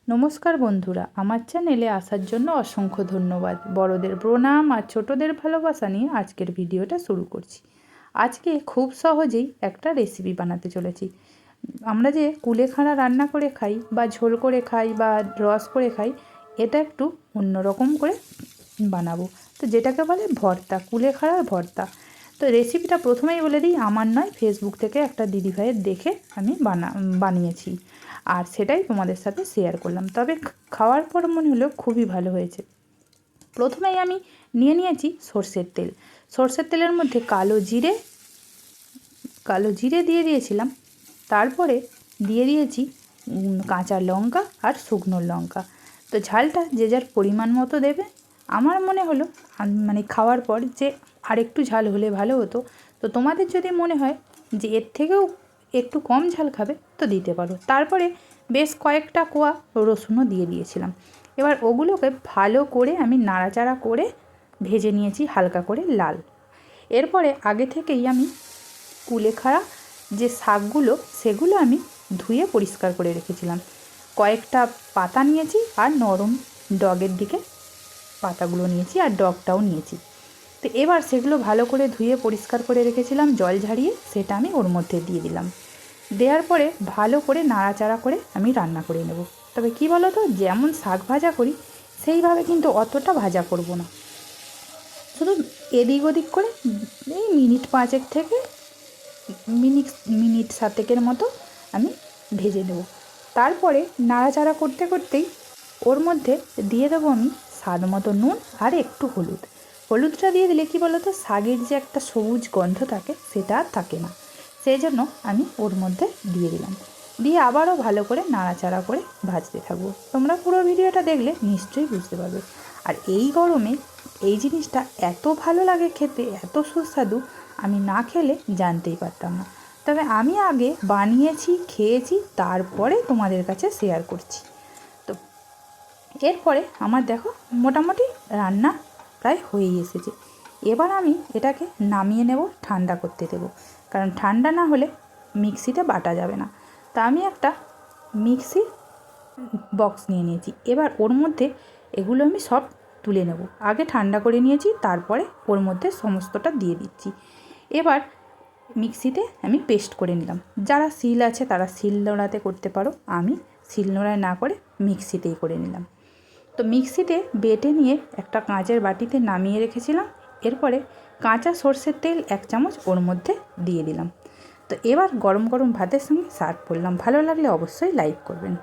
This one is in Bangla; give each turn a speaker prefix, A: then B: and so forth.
A: নমস্কার বন্ধুরা, আমার চ্যানেলে আসার জন্য অসংখ্য ধন্যবাদ। বড়দের প্রণাম আর ছোটদের ভালোবাসা নিয়ে আজকের ভিডিওটা শুরু করছি। আজকে খুব সহজেই একটা রেসিপি বানাতে চলেছি। আমরা যে কুলেখাড়া রান্না করে খাই বা ঝোল করে খাই বা রস করে খাই, এটা একটু অন্যরকম করে বানাবো। তো যেটাকে বলে ভর্তা, কুলেখাড়ার ভর্তা। তো রেসিপিটা প্রথমেই বলে দিই, আমার নয়, ফেসবুক থেকে একটা দিদিভাইয়ের দেখে আমি বানিয়েছি আর সেটাই তোমাদের সাথে শেয়ার করলাম। তবে খাওয়ার পর মনে হলো খুবই ভালো হয়েছে। প্রথমেই আমি নিয়েছি সর্ষের তেল। সর্ষের তেলের মধ্যে কালো জিরে দিয়ে দিয়েছিলাম। তারপরে দিয়ে দিয়েছি কাঁচা লঙ্কা আর শুকনো লঙ্কা। তো ঝালটা যে যার পরিমাণ মতো দেবে। আমার মনে হলো খাওয়ার পর যে আরেকটু ঝাল হলে ভালো হতো। তো তোমাদের যদি মনে হয় যে এর থেকেও একটু কম ঝাল খাবে তো দিতে পারো। তারপরে বেশ কয়েকটা কোয়া রসুনও দিয়ে দিয়েছিলাম। এবার ওগুলোকে ভালো করে আমি নাড়াচাড়া করে ভেজে নিয়েছি হালকা করে লাল। এরপরে আগে থেকেই আমি কুলেখাড়া যে শাকগুলো সেগুলো আমি ধুয়ে পরিষ্কার করে রেখেছিলাম। কয়েকটা পাতা নিয়েছি আর নরম ডগের দিকে পাতাগুলো নিয়েছি আর ডগটাও নিয়েছি। তো এবার সেগুলো ভালো করে ধুয়ে পরিষ্কার করে রেখেছিলাম জল ঝারিয়ে, সেটা আমি ওর মধ্যে দিয়ে দিলাম। দেওয়ার পরে ভালো করে নাড়াচাড়া করে আমি রান্না করে নেব। তবে কি বলো তো, যেমন শাক ভাজা করি সেইভাবে কিন্তু অতটা ভাজা করব না, শুধু এদিক ওদিক করে এই মিনিট 5 থেকে মিনিট 7 মতো আমি ভেজে নেব। তারপরে নাড়াচাড়া করতে করতেই ওর মধ্যে দিয়ে দেবো আমি স্বাদ মতো নুন আর একটু হলুদটা দিয়ে দিলে কি বলো তো, শাকের যে একটা সবুজ গন্ধ থাকে সেটা আর থাকে না। সেই জন্য আমি ওর মধ্যে দিয়ে দিলাম। দিয়ে আবারও ভালো করে নাড়াচাড়া করে ভাজতে থাকবো। তোমরা পুরো ভিডিওটা দেখলে নিশ্চয়ই বুঝতে পারবে। আর এই গরমে এই জিনিসটা এত ভালো লাগে খেতে, এত সুস্বাদু, আমি না খেলে জানতেই পারতাম না। তবে আমি আগে বানিয়েছি, খেয়েছি, তারপরে তোমাদের কাছে শেয়ার করছি। তো এরপরে আমার দেখো মোটামুটি রান্না প্রায় হয়েই এসেছে। এবার আমি এটাকে নামিয়ে নেব, ঠান্ডা করতে দেব, কারণ ঠান্ডা না হলে মিক্সিতে বাটা যাবে না। তা আমি একটা মিক্সি বক্স নিয়ে নিয়েছি। এবার ওর মধ্যে এগুলো আমি সব তুলে নেব। আগে ঠান্ডা করে নিয়েছি, তারপরে ওর মধ্যে সমস্তটা দিয়ে দিচ্ছি। এবার মিক্সিতে আমি পেস্ট করে নিলাম। যারা শিল আছে তারা শিল নোড়াতে করতে পারো, আমি শিল নোড়ায় না করে মিক্সিতেই করে নিলাম। তো মিক্সিতে বেটে নিয়ে একটা কাঁচের বাটিতে নামিয়ে রেখেছিলাম। এরপরে কাঁচা সর্ষের তেল 1 চামচ ওর মধ্যে দিয়ে দিলাম। তো এবার গরম গরম ভাতের সঙ্গে সার্ভ করলাম। ভালো লাগলে অবশ্যই লাইক করবেন।